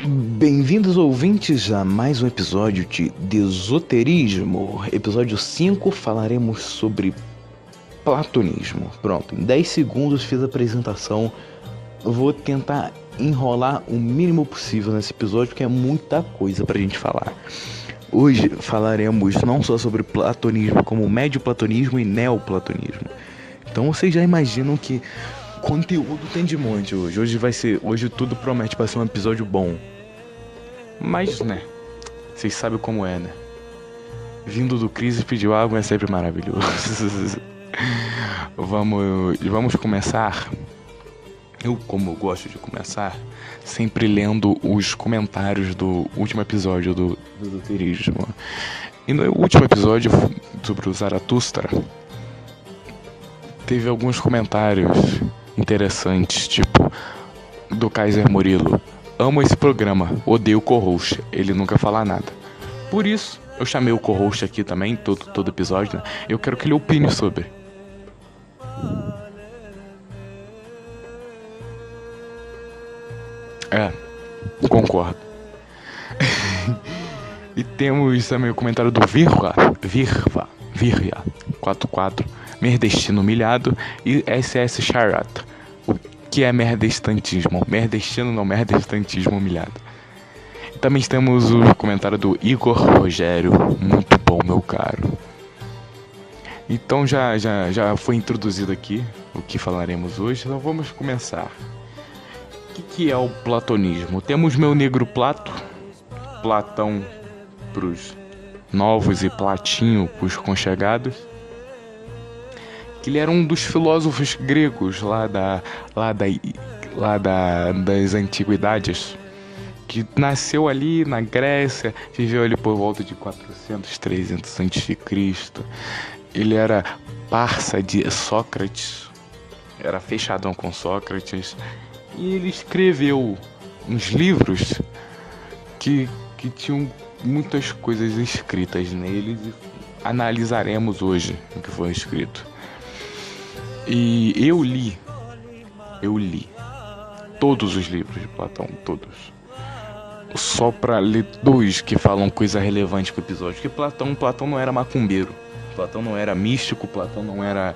Bem-vindos, ouvintes, a mais um episódio de Desoterismo. Episódio 5, falaremos sobre platonismo. Pronto, em 10 segundos fiz a apresentação. Eu vou tentar enrolar o mínimo possível nesse episódio, porque é muita coisa pra gente falar. Hoje falaremos não só sobre platonismo, como médio platonismo e neoplatonismo. Então vocês já imaginam que conteúdo tem de monte hoje. Hoje tudo promete pra ser um episódio bom. Mas, né, vocês sabem como é, né? Vindo do Cris pediu água é sempre maravilhoso. Vamos começar. Como eu gosto de começar, sempre lendo os comentários do último episódio do Esoterismo. E no último episódio sobre o Zaratustra, teve alguns comentários interessantes, tipo, do Kaiser Murilo. Amo esse programa, odeio o co-host, ele nunca fala nada. Por isso, eu chamei o co-host aqui também, todo episódio, né? Eu quero que ele opine sobre. Concordo. E temos também o comentário do Virva 44, Merdestino Humilhado e SS Charat, o que é merdestantismo. Merdestantismo humilhado. E também temos o comentário do Igor Rogério, muito bom, meu caro. Então já foi introduzido aqui o que falaremos hoje, então vamos começar. O que é o platonismo? Temos meu negro Platão pros novos e Platinho pros conchegados, que ele era um dos filósofos gregos das antiguidades, que nasceu ali na Grécia, viveu ali por volta de 400, 300 a.C. Ele era parça de Sócrates, era fechadão com Sócrates, e ele escreveu uns livros que tinham muitas coisas escritas neles e analisaremos hoje o que foi escrito. E eu li todos os livros de Platão, todos. Só pra ler dois que falam coisa relevante com o episódio. Porque Platão não era macumbeiro. Platão não era místico, Platão não era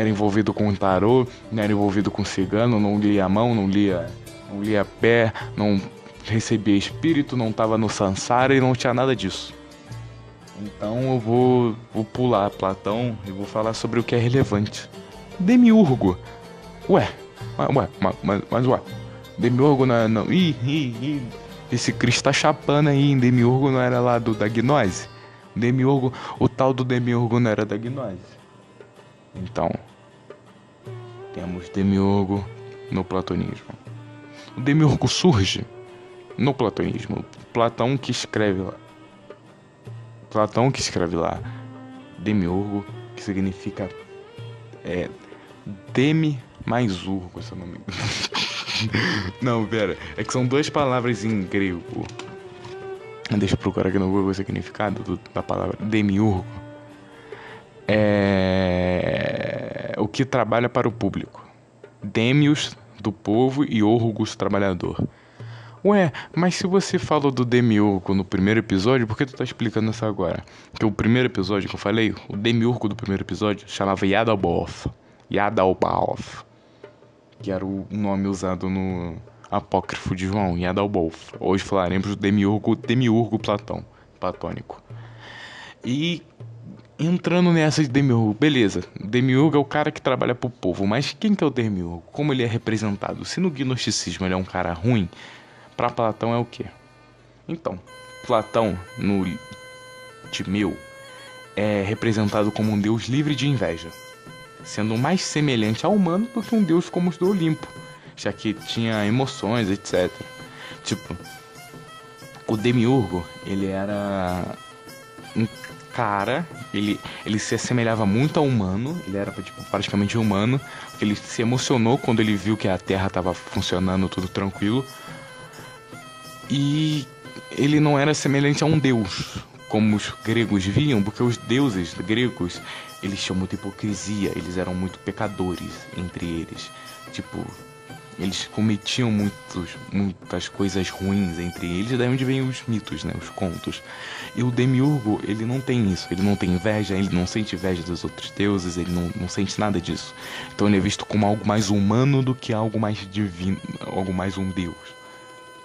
envolvido com tarô, não era envolvido com cigano, não lia a mão, não lia pé, não recebia espírito, não estava no Sansara e não tinha nada disso. Então eu vou pular Platão e vou falar sobre o que é relevante. Demiurgo. Demiurgo não. Esse Cristo tá chapando aí, em Demiurgo não era lá da Gnose? Demiurgo, o tal do Demiurgo não era da Gnose. Então, temos Demiurgo no platonismo. O Demiurgo surge no platonismo. Platão que escreve lá. Demiurgo, que significa demi mais urgo, se eu não me engano. Não, pera, é que são duas palavras em grego. Deixa eu procurar aqui no Google o significado da palavra demiurgo. É o que trabalha para o público. Demios, do povo, e orgos, trabalhador. Mas se você falou do demiurgo no primeiro episódio, por que tu tá explicando isso agora? Porque o primeiro episódio que eu falei, o demiurgo do primeiro episódio, chamava Yadalbaoth, que era o nome usado no apócrifo de João, Yadalbaoth. Hoje falaremos do demiurgo platônico. E entrando nessa de demiurgo, beleza, demiurgo é o cara que trabalha pro povo, mas quem que é o demiurgo? Como ele é representado? Se no gnosticismo ele é um cara ruim, para Platão é o quê? Então, Platão, no Timeu, é representado como um deus livre de inveja, sendo mais semelhante ao humano do que um deus como os do Olimpo, já que tinha emoções, etc. Tipo, o demiurgo, ele era um cara, ele se assemelhava muito ao humano, ele era praticamente humano, porque ele se emocionou quando ele viu que a Terra estava funcionando tudo tranquilo. E ele não era semelhante a um deus, como os gregos viam, porque os deuses gregos, eles tinham muita hipocrisia, eles eram muito pecadores entre eles. Tipo, eles cometiam muitas coisas ruins entre eles, daí onde vem os mitos, né, os contos. E o Demiurgo, ele não tem isso, ele não tem inveja, ele não sente inveja dos outros deuses, ele não sente nada disso. Então ele é visto como algo mais humano do que algo mais divino, algo mais um deus,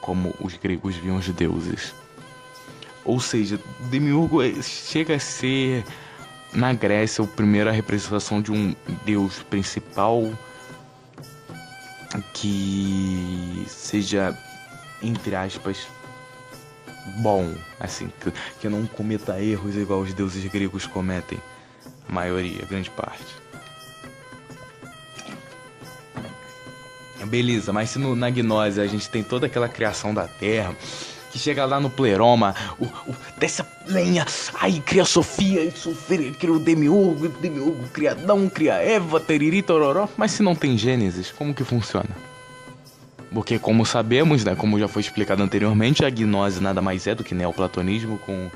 como os gregos viam os deuses. Ou seja, Demiurgo chega a ser, na Grécia, a primeira representação de um deus principal que seja, entre aspas, bom, assim, que não cometa erros igual os deuses gregos cometem, a maioria, grande parte. Beleza, mas se na gnose a gente tem toda aquela criação da Terra, que chega lá no Pleroma, desce a lenha, aí cria Sofia, e Sofia cria o Demiurgo cria Adão, cria Eva, teriri, tororó. Mas se não tem Gênesis, como que funciona? Porque como sabemos, né, como já foi explicado anteriormente, a gnose nada mais é do que neoplatonismo com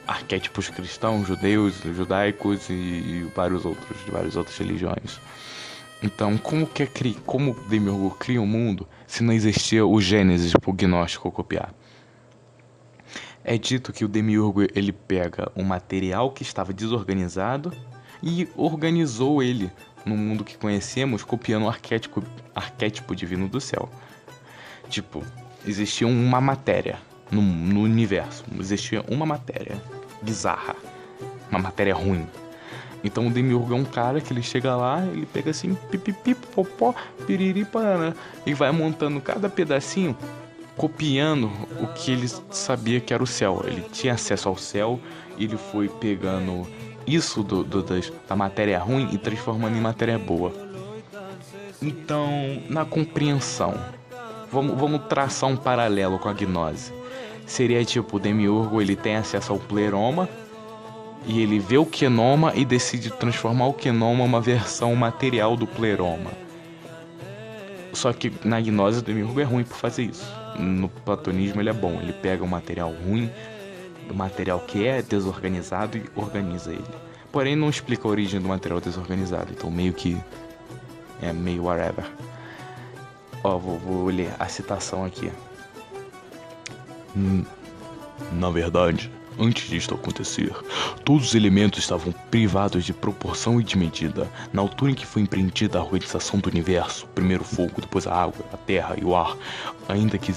arquétipos cristãos, judeus, judaicos e várias outras religiões. Então, como Demiurgo cria um mundo se não existia o Gênesis pro gnóstico copiar? É dito que o Demiurgo ele pega um material que estava desorganizado e organizou ele no mundo que conhecemos, copiando o arquétipo divino do céu. Tipo, existia uma matéria no universo, existia uma matéria bizarra, uma matéria ruim. Então o Demiurgo é um cara que ele chega lá, ele pega assim, pipipi, popó, piriri, paraná, e vai montando cada pedacinho, copiando o que ele sabia que era o céu. Ele tinha acesso ao céu e ele foi pegando isso da matéria ruim e transformando em matéria boa. Então, na compreensão, vamos traçar um paralelo com a gnose. Seria tipo, o Demiurgo ele tem acesso ao Pleroma e ele vê o Quenoma e decide transformar o Quenoma em uma versão material do Pleroma. Só que na gnose o Demiurgo é ruim por fazer isso. No platonismo ele é bom, ele pega um material ruim, o material que é desorganizado e organiza ele. Porém não explica a origem do material desorganizado, então meio que é meio whatever. Ó, vou ler a citação aqui. Na verdade, antes disto acontecer, todos os elementos estavam privados de proporção e de medida. Na altura em que foi empreendida a organização do universo, primeiro o fogo, depois a água, a terra e o ar, ainda que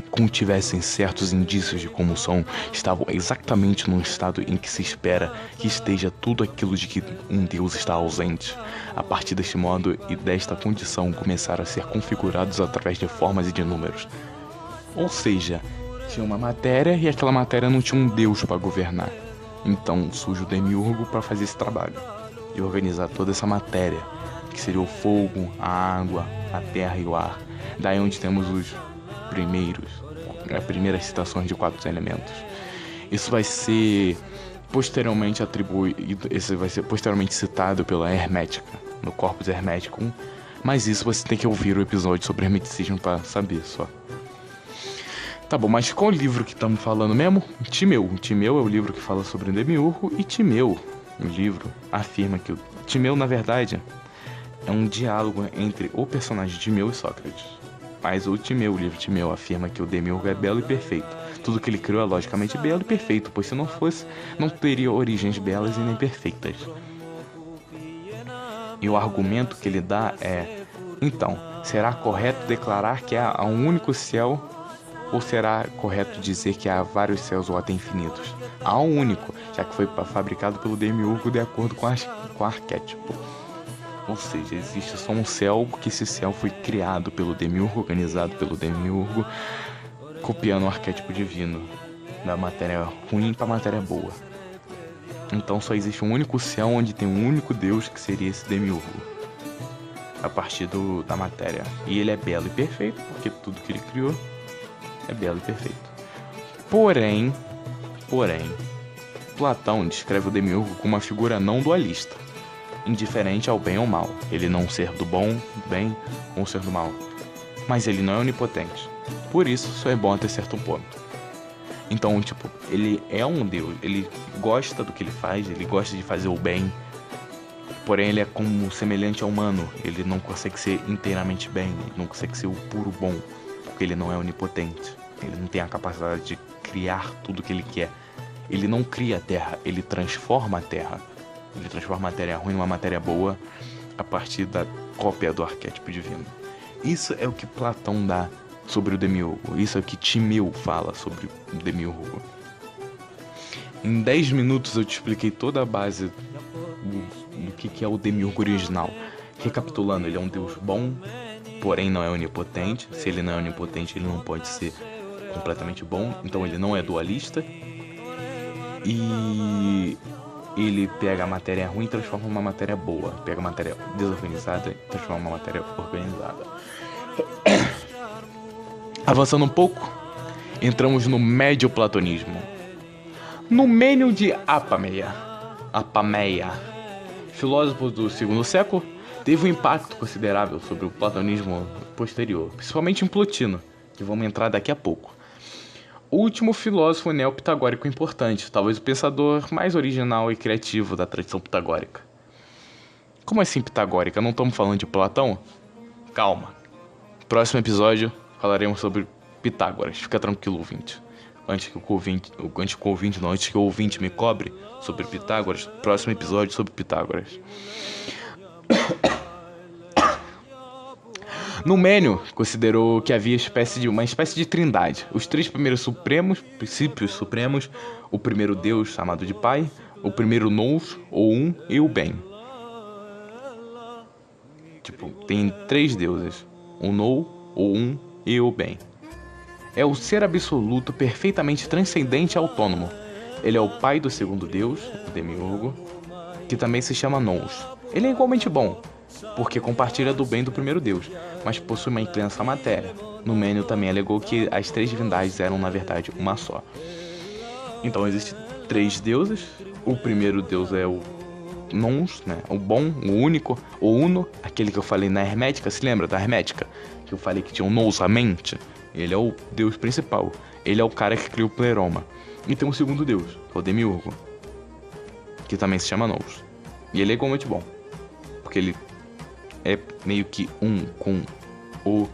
contivessem certos indícios de comoção, estavam exatamente no estado em que se espera que esteja tudo aquilo de que um Deus está ausente. A partir deste modo e desta condição começaram a ser configurados através de formas e de números. Ou seja, tinha uma matéria e aquela matéria não tinha um deus para governar. Então surge o Demiurgo para fazer esse trabalho de organizar toda essa matéria, que seria o fogo, a água, a terra e o ar. Daí onde temos as primeiras citações de 4 elementos. Isso vai ser posteriormente citado pela Hermética, no Corpus Hermeticum, mas isso você tem que ouvir o episódio sobre hermeticismo para saber só. Tá bom, mas qual livro que estamos falando mesmo? Timeu. Timeu é o livro que fala sobre o Demiurgo, e Timeu, o livro, afirma que Timeu, na verdade, é um diálogo entre o personagem Timeu e Sócrates. Mas o livro Timeu, afirma que o Demiurgo é belo e perfeito. Tudo que ele criou é logicamente belo e perfeito, pois se não fosse, não teria origens belas e nem perfeitas. E o argumento que ele dá é: então, será correto declarar que há um único céu, ou será correto dizer que há vários céus ou até infinitos? Há um único, já que foi fabricado pelo Demiurgo de acordo com o arquétipo. Ou seja, existe só um céu, porque esse céu foi criado pelo Demiurgo, organizado pelo Demiurgo, copiando o arquétipo divino, da matéria ruim para a matéria boa. Então só existe um único céu onde tem um único Deus, que seria esse Demiurgo, a partir da matéria. E ele é belo e perfeito, porque tudo que ele criou é belo e perfeito. Porém, Platão descreve o Demiurgo como uma figura não dualista, indiferente ao bem ou mal. Ele não ser do bem ou ser do mal. Mas ele não é onipotente. Por isso, só é bom até certo ponto. Então, ele é um deus. Ele gosta do que ele faz, ele gosta de fazer o bem. Porém, ele é como semelhante ao humano. Ele não consegue ser inteiramente bem. Ele não consegue ser o puro bom. Porque ele não é onipotente. Ele não tem a capacidade de criar tudo o que ele quer. Ele não cria a Terra. Ele transforma a Terra. Ele transforma a matéria ruim numa matéria boa a partir da cópia do arquétipo divino. Isso é o que Platão dá sobre o Demiurgo. Isso é o que Timeu fala sobre o Demiurgo. Em 10 minutos eu te expliquei toda a base do que é o Demiurgo original. Recapitulando, ele é um deus bom, porém não é onipotente. Se ele não é onipotente, ele não pode ser completamente bom. Então ele não é dualista. E ele pega a matéria ruim e transforma uma matéria boa. Pega a matéria desorganizada e transforma uma matéria organizada. Avançando um pouco, entramos no médio platonismo. No Mênio de Apameia, filósofo do segundo século, teve um impacto considerável sobre o platonismo posterior, principalmente em Plotino, que vamos entrar daqui a pouco. O último filósofo neopitagórico importante, talvez o pensador mais original e criativo da tradição pitagórica. Como assim pitagórica? Não estamos falando de Platão? Calma. Próximo episódio falaremos sobre Pitágoras. Fica tranquilo, ouvinte. Antes que o ouvinte me cobre sobre Pitágoras, próximo episódio sobre Pitágoras. No Mênio, considerou que havia uma espécie de trindade. Os três primeiros princípios supremos, o primeiro Deus, chamado de Pai, o primeiro Nous, ou Um, e o Bem. Tem três deuses, o Nou, o Um e o Bem. É o ser absoluto perfeitamente transcendente e autônomo. Ele é o pai do segundo Deus, o Demiurgo, que também se chama Nous. Ele é igualmente bom, porque compartilha do bem do primeiro Deus, mas possui uma inclinação à matéria. No Mênio também alegou que as três divindades eram, na verdade, uma só. Então existem três deuses. O primeiro Deus é o Nous, né? O bom, o único, o uno, aquele que eu falei na Hermética. Se lembra da Hermética? Que eu falei que tinha um Nous, a mente. Ele é o Deus principal. Ele é o cara que criou o Pleroma. E tem um segundo Deus, que é o Demiurgo, que também se chama Nous. E ele é igualmente bom, porque ele é meio que um com o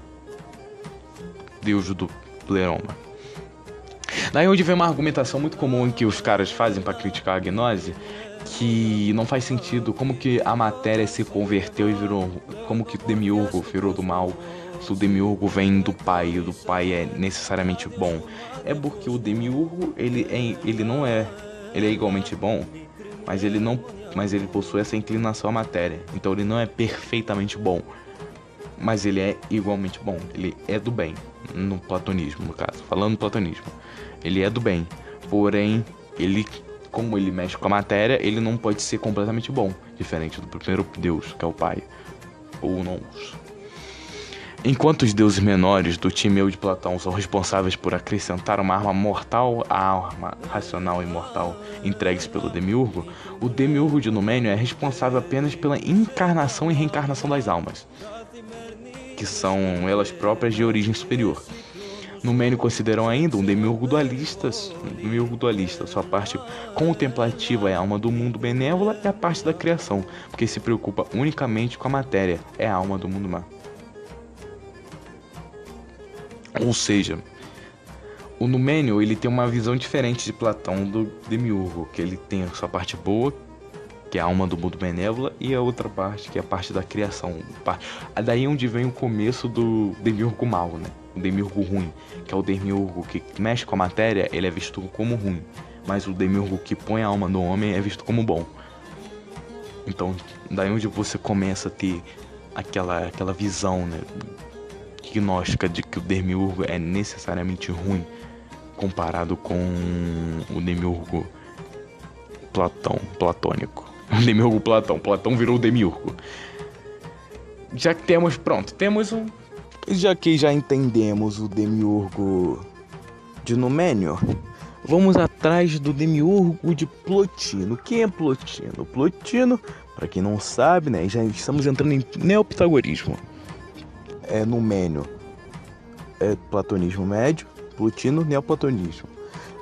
Deus do Pleroma. Daí onde vem uma argumentação muito comum que os caras fazem para criticar a gnose, que não faz sentido como que a matéria se converteu e virou, como que o Demiurgo virou do mal, se o Demiurgo vem do pai e o do pai é necessariamente bom. É porque o Demiurgo, ele é igualmente bom, mas ele possui essa inclinação à matéria. Então ele não é perfeitamente bom, mas ele é igualmente bom. Ele é do bem, no platonismo, no caso. Falando do platonismo, ele é do bem. Porém, como ele mexe com a matéria, ele não pode ser completamente bom. Diferente do primeiro Deus, que é o pai, ou Nous. Enquanto os deuses menores do Timeu de Platão são responsáveis por acrescentar uma arma mortal à arma racional e mortal entregues pelo Demiurgo, o Demiurgo de Numênio é responsável apenas pela encarnação e reencarnação das almas, que são elas próprias de origem superior. Numênio consideram ainda um Demiurgo dualista. Sua parte contemplativa é a alma do mundo benévola e a parte da criação, porque se preocupa unicamente com a matéria, é a alma do mundo má. Ou seja, o Numênio, ele tem uma visão diferente de Platão do Demiurgo, que ele tem a sua parte boa, que é a alma do mundo benévola, e a outra parte, que é a parte da criação. Daí onde vem o começo do Demiurgo mal, né? O Demiurgo ruim, que é o Demiurgo que mexe com a matéria, ele é visto como ruim, mas o Demiurgo que põe a alma no homem é visto como bom. Então, daí onde você começa a ter aquela visão, né, gnóstica de que o Demiurgo é necessariamente comparado com o Demiurgo platônico. O Demiurgo Platão virou o Demiurgo. Já que já entendemos o Demiurgo de Numênio, vamos atrás do Demiurgo de Plotino. Quem é Plotino? Plotino, para quem não sabe, né, já estamos entrando em neopitagorismo. Numênio é platonismo médio, Plotino, neoplatonismo.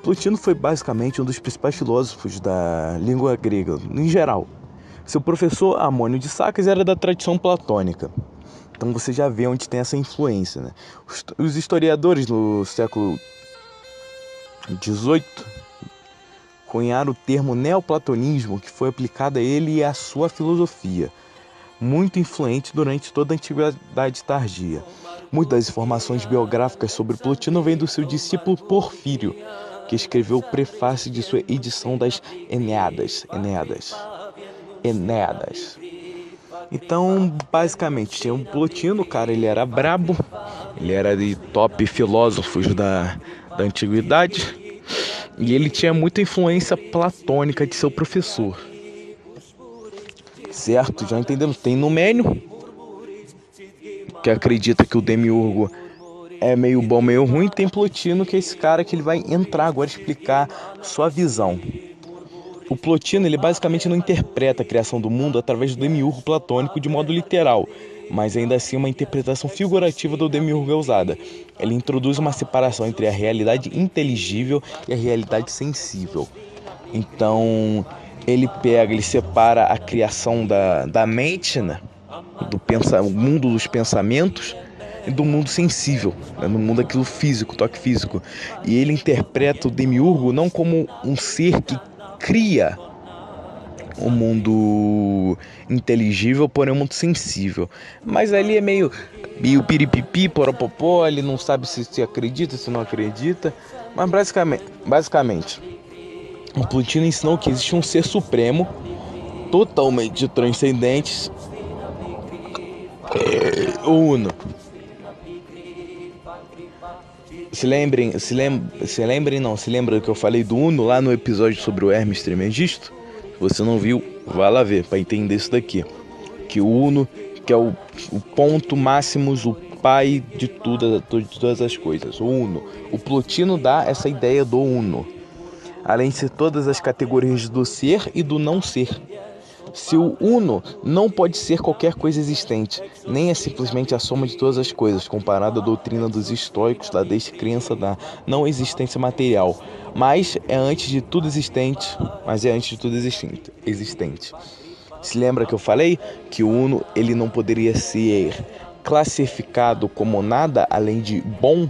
Plotino foi basicamente um dos principais filósofos da língua grega, em geral. Seu professor Amônio de Sacas era da tradição platônica. Então você já vê onde tem essa influência, né? Os historiadores no século XVIII cunharam o termo neoplatonismo, que foi aplicado a ele e à sua filosofia, muito influente durante toda a Antiguidade Tardia. Muitas das informações biográficas sobre Plotino vêm do seu discípulo Porfírio, que escreveu o prefácio de sua edição das Enéadas. Então, basicamente, tinha um Plotino, cara, ele era brabo, ele era de top filósofos da antiguidade, e ele tinha muita influência platônica de seu professor. Certo? Já entendemos. Tem Numênio, que acredita que o demiurgo é meio bom, meio ruim. Tem Plotino, que é esse cara que ele vai entrar agora e explicar sua visão. O Plotino, ele basicamente não interpreta a criação do mundo através do demiurgo platônico de modo literal, mas ainda assim uma interpretação figurativa do demiurgo é usada. Ele introduz uma separação entre a realidade inteligível e a realidade sensível. Então, ele separa a criação da mente, né? O mundo dos pensamentos e do mundo sensível, né? No mundo aquilo físico, toque físico. E ele interpreta o demiurgo não como um ser que cria um mundo inteligível, porém um mundo sensível. Mas ali é meio piripipi, poropopó, ele não sabe se acredita, se não acredita. Mas basicamente, o Plotino ensinou que existe um ser supremo, totalmente transcendente, o Uno. Se lembra que eu falei do Uno lá no episódio sobre o Hermes Trismegisto? Se você não viu, vá lá ver para entender isso daqui. Que o Uno, que é o ponto máximo, o pai de todas as coisas. O Uno. O Plotino dá essa ideia do Uno, além de ser todas as categorias do ser e do não ser. Se o Uno não pode ser qualquer coisa existente, nem é simplesmente a soma de todas as coisas, comparado à doutrina dos estoicos da descrença da não existência material, mas é antes de tudo existente. Se lembra que eu falei que o Uno ele não poderia ser classificado como nada além de bom?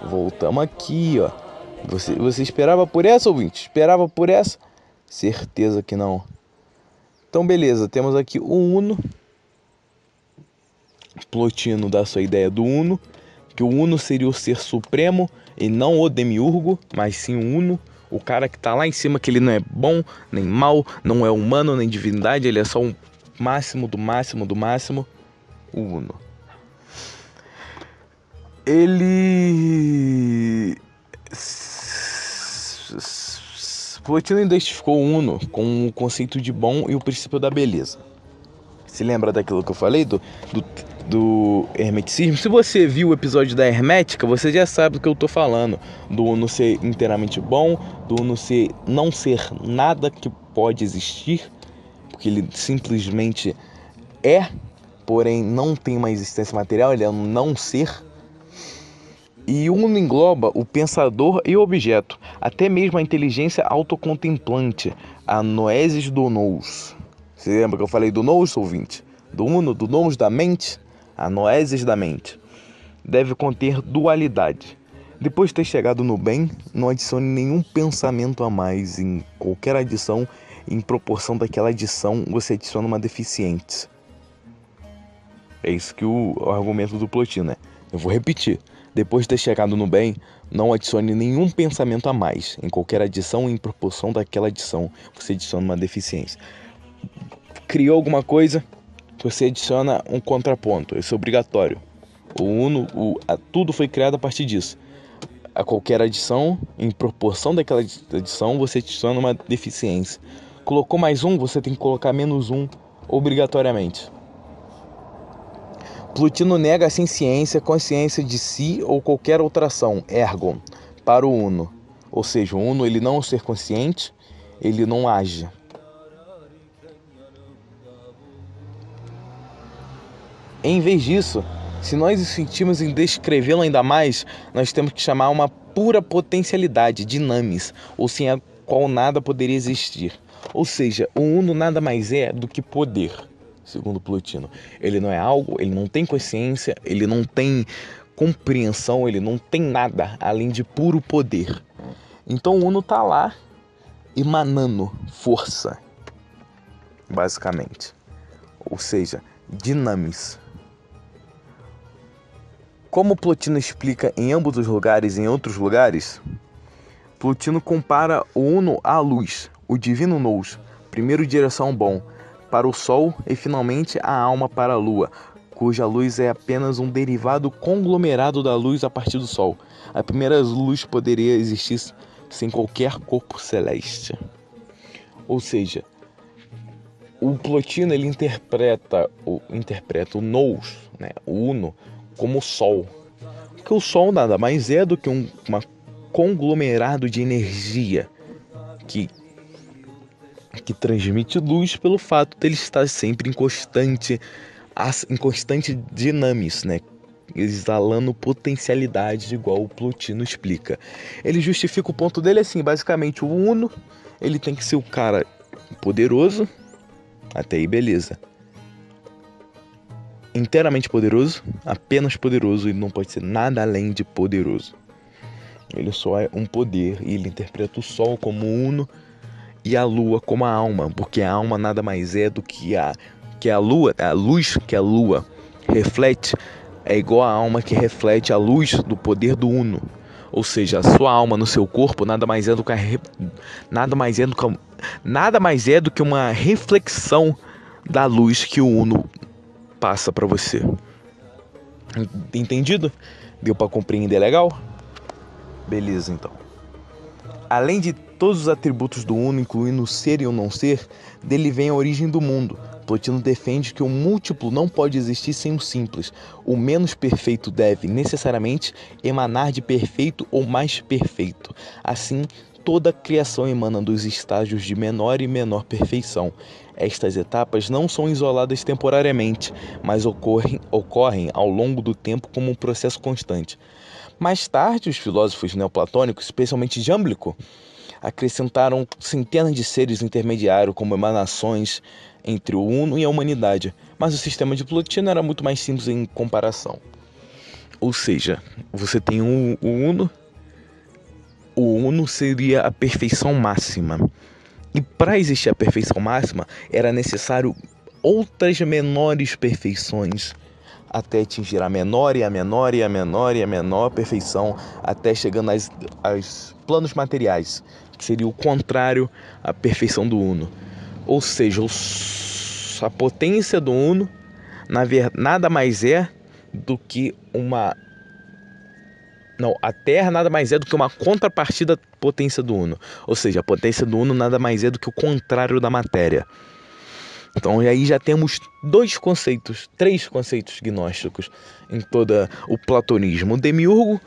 Voltamos aqui, ó. Você esperava por essa, ouvinte? Esperava por essa? Certeza que não. Então, beleza. Temos aqui o Uno. Plotino dá sua ideia do Uno. Que o Uno seria o ser supremo e não o demiurgo, mas sim o Uno. O cara que tá lá em cima, que ele não é bom, nem mal, não é humano, nem divindade. Ele é só um máximo do máximo do máximo. O Uno. Plotino identificou o Uno com o conceito de bom e o princípio da beleza. Se lembra daquilo que eu falei do hermeticismo? Se você viu o episódio da hermética, você já sabe do que eu tô falando. Do Uno ser inteiramente bom, do Uno não ser nada que pode existir, porque ele simplesmente é, porém não tem uma existência material, ele é um não ser. E o Uno engloba o pensador e o objeto, até mesmo a inteligência autocontemplante, a noesis do nous. Você lembra que eu falei do nous, ouvinte? Do Uno, do nous da mente, a noesis da mente. Deve conter dualidade. Depois de ter chegado no bem, não adicione nenhum pensamento a mais. Em qualquer adição, em proporção daquela adição, você adiciona uma deficiente. É isso que o argumento do Plotino, né? Eu vou repetir. Depois de ter chegado no bem, não adicione nenhum pensamento a mais. Em qualquer adição, em proporção daquela adição, você adiciona uma deficiência. Criou alguma coisa, você adiciona um contraponto. Isso é obrigatório. Tudo foi criado a partir disso. A qualquer adição, em proporção daquela adição, você adiciona uma deficiência. Colocou mais um, você tem que colocar menos um, obrigatoriamente. Plotino nega a ciência, consciência de si ou qualquer outra ação, ergon, para o Uno. Ou seja, o Uno ele não é um ser consciente, ele não age. Em vez disso, se nós insistimos em descrevê-lo ainda mais, nós temos que chamar uma pura potencialidade, dinamis, ou qual nada poderia existir. Ou seja, o Uno nada mais é do que poder, segundo Plotino. Ele não é algo, ele não tem consciência, ele não tem compreensão, ele não tem nada além de puro poder. Então o Uno tá lá emanando força, basicamente. Ou seja, dinamis. Como Plotino explica em ambos os lugares e em outros lugares, Plotino compara o Uno à luz, o divino nous, primeiro direção bom, para o Sol e finalmente a alma para a Lua, cuja luz é apenas um derivado conglomerado da luz a partir do Sol. A primeira luz poderia existir sem qualquer corpo celeste. Ou seja, o Plotino ele interpreta o nous, né, o Uno, como o Sol. Porque o Sol nada mais é do que um conglomerado de energia que transmite luz pelo fato dele estar sempre em constante dinamis, né? Exalando potencialidade, igual o Plotino explica. Ele justifica o ponto dele assim, basicamente o Uno, ele tem que ser o cara poderoso, até aí beleza. Inteiramente poderoso, apenas poderoso, e não pode ser nada além de poderoso. Ele só é um poder, e ele interpreta o Sol como Uno e a Lua como a alma, porque a alma nada mais é do que a Lua, a luz que a Lua reflete é igual à alma que reflete a luz do poder do Uno. Ou seja, a sua alma no seu corpo nada mais é do que uma reflexão da luz que o Uno passa para você. Entendido? Deu para compreender legal? Beleza, então. Além de todos os atributos do Uno, incluindo o ser e o não ser, dele vem a origem do mundo. Plotino defende que o múltiplo não pode existir sem o simples. O menos perfeito deve, necessariamente, emanar de perfeito ou mais perfeito. Assim, toda a criação emana dos estágios de menor e menor perfeição. Estas etapas não são isoladas temporariamente, mas ocorrem ao longo do tempo como um processo constante. Mais tarde, os filósofos neoplatônicos, especialmente Jâmblico, acrescentaram centenas de seres intermediários como emanações entre o Uno e a humanidade, mas o sistema de Plotino era muito mais simples em comparação. Ou seja, você tem o Uno seria a perfeição máxima. E para existir a perfeição máxima, era necessário outras menores perfeições, até atingir a menor e a menor e a menor e a menor perfeição, até chegando aos planos materiais, que seria o contrário à perfeição do Uno. Ou seja, a potência do Uno nada mais é do que a Terra nada mais é do que uma contrapartida da potência do Uno. Ou seja, a potência do Uno nada mais é do que o contrário da matéria. Então aí já temos três conceitos gnósticos em todo o platonismo. O demiurgo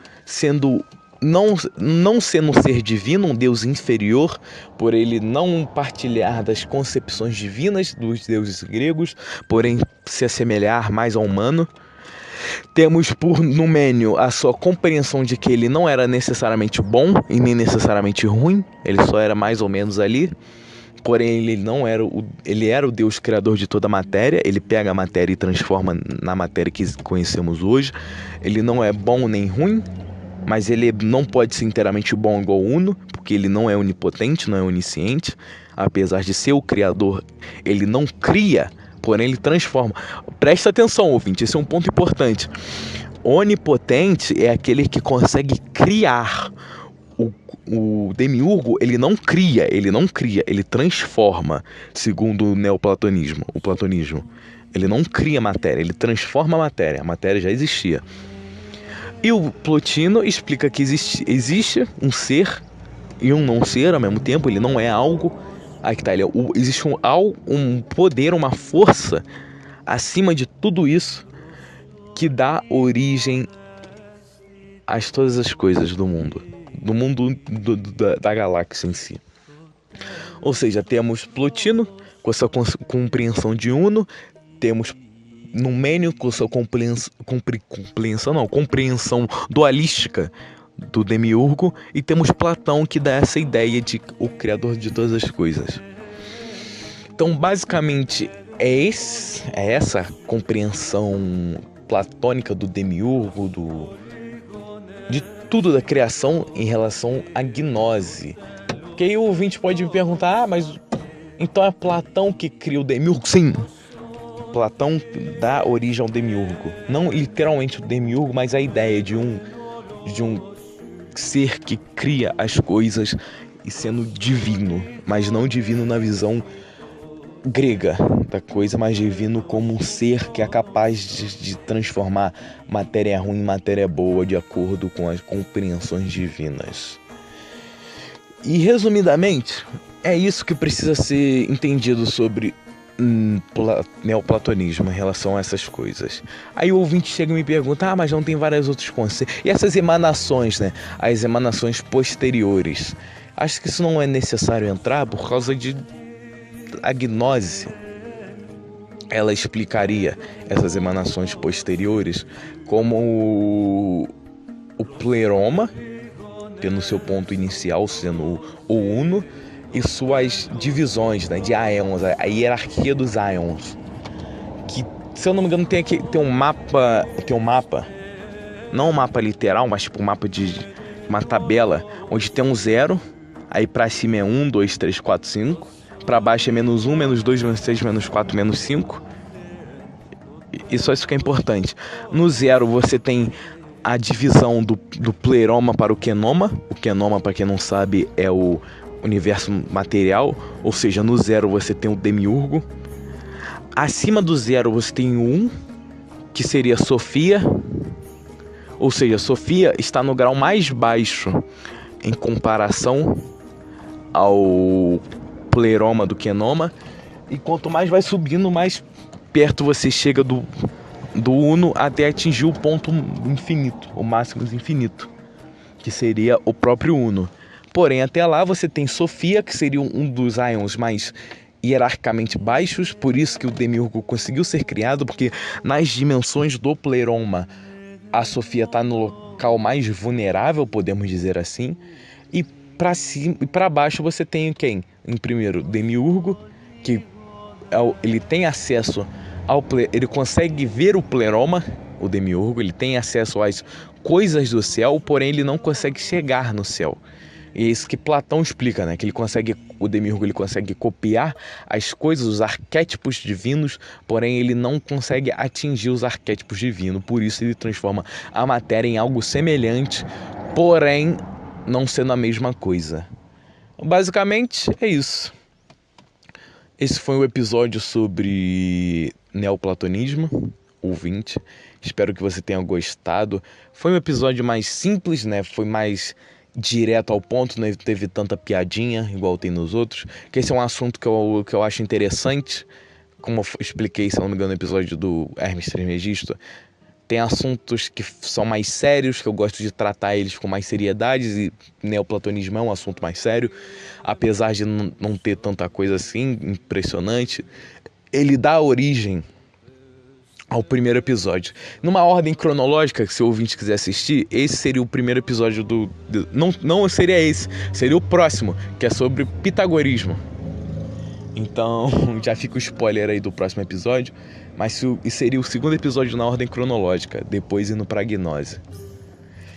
não sendo um ser divino, um deus inferior, por ele não partilhar das concepções divinas dos deuses gregos, porém se assemelhar mais ao humano. Temos por Numênio a sua compreensão de que ele não era necessariamente bom e nem necessariamente ruim, ele só era mais ou menos ali. Porém, ele era o Deus criador de toda a matéria. Ele pega a matéria e transforma na matéria que conhecemos hoje. Ele não é bom nem ruim, mas ele não pode ser inteiramente bom igual o Uno, porque ele não é onipotente, não é onisciente. Apesar de ser o criador, ele não cria, porém ele transforma. Presta atenção, ouvinte, esse é um ponto importante. Onipotente é aquele que consegue criar. O demiurgo, ele não cria, ele transforma, segundo o platonismo. Ele não cria matéria, ele transforma a matéria já existia. E o Plotino explica que existe um ser e um não ser ao mesmo tempo, ele não é algo. Aí que tá, existe um poder, uma força acima de tudo isso que dá origem a todas as coisas do mundo da galáxia em si. Ou seja, temos Plotino com a sua compreensão de Uno, temos Numênio com a sua compreensão dualística do Demiurgo, e temos Platão, que dá essa ideia de o criador de todas as coisas. Então, basicamente, é essa compreensão platônica do Demiurgo, de tudo da criação em relação à gnose. Porque aí o ouvinte pode me perguntar, mas então é Platão que cria o Demiurgo? Sim, Platão dá origem ao Demiurgo. Não literalmente o Demiurgo, mas a ideia de um ser que cria as coisas e sendo divino, mas não divino na visão grega da coisa, mas divino como um ser que é capaz de transformar matéria ruim em matéria boa de acordo com as compreensões divinas. E resumidamente, é isso que precisa ser entendido sobre neoplatonismo em relação a essas coisas. Aí o ouvinte chega e me pergunta, mas não tem vários outros conceitos? E essas emanações, né? As emanações posteriores. Acho que isso não é necessário entrar por causa de a gnose. Ela explicaria essas emanações posteriores como o pleroma, tendo seu ponto inicial sendo o uno, e suas divisões, né, de aeons, a hierarquia dos aeons. Que, se eu não me engano, tem um mapa, não um mapa literal, mas tipo um mapa de uma tabela, onde tem um 0, aí pra cima é 1, 2, 3, 4, 5, pra baixo é -1, -2, -6, -4, -5. E só isso que é importante. No 0 você tem a divisão do pleroma para o quenoma. O quenoma, para quem não sabe, é o universo material, ou seja, no 0 você tem o Demiurgo. Acima do 0 você tem o 1, que seria Sofia, ou seja, Sofia está no grau mais baixo em comparação ao pleroma do quenoma, e quanto mais vai subindo, mais perto você chega do uno até atingir o ponto infinito, o máximo infinito, que seria o próprio uno. Porém, até lá você tem Sofia, que seria um dos íons mais hierarquicamente baixos, por isso que o Demiurgo conseguiu ser criado, porque nas dimensões do pleroma a Sofia está no local mais vulnerável, podemos dizer assim, e para cima e para baixo você tem quem? Em primeiro, Demiurgo, que ele tem acesso ele consegue ver o pleroma, o Demiurgo, ele tem acesso às coisas do céu, porém ele não consegue chegar no céu. E é isso que Platão explica, né? Que o Demiurgo ele consegue copiar as coisas, os arquétipos divinos, porém ele não consegue atingir os arquétipos divinos. Por isso ele transforma a matéria em algo semelhante, porém não sendo a mesma coisa. Basicamente é isso. Esse foi o episódio sobre neoplatonismo, ouvinte. Espero que você tenha gostado. Foi um episódio mais simples, né? Foi mais direto ao ponto, não teve tanta piadinha igual tem nos outros, que esse é um assunto que eu acho interessante. Como eu expliquei, se não me engano, no episódio do Hermes Trismegisto, tem assuntos que são mais sérios, que eu gosto de tratar eles com mais seriedade, e neoplatonismo é um assunto mais sério, apesar de não ter tanta coisa assim impressionante. Ele dá origem ao primeiro episódio. Numa ordem cronológica, se o ouvinte quiser assistir, esse seria o primeiro episódio não seria esse, seria o próximo, que é sobre pitagorismo. Então, já fica o spoiler aí do próximo episódio, mas seria o segundo episódio na ordem cronológica, depois indo pra gnose.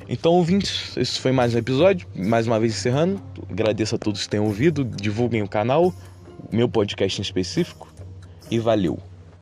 Então, ouvintes, esse foi mais um episódio, mais uma vez encerrando. Agradeço a todos que tenham ouvido, divulguem o canal, o meu podcast em específico, e valeu!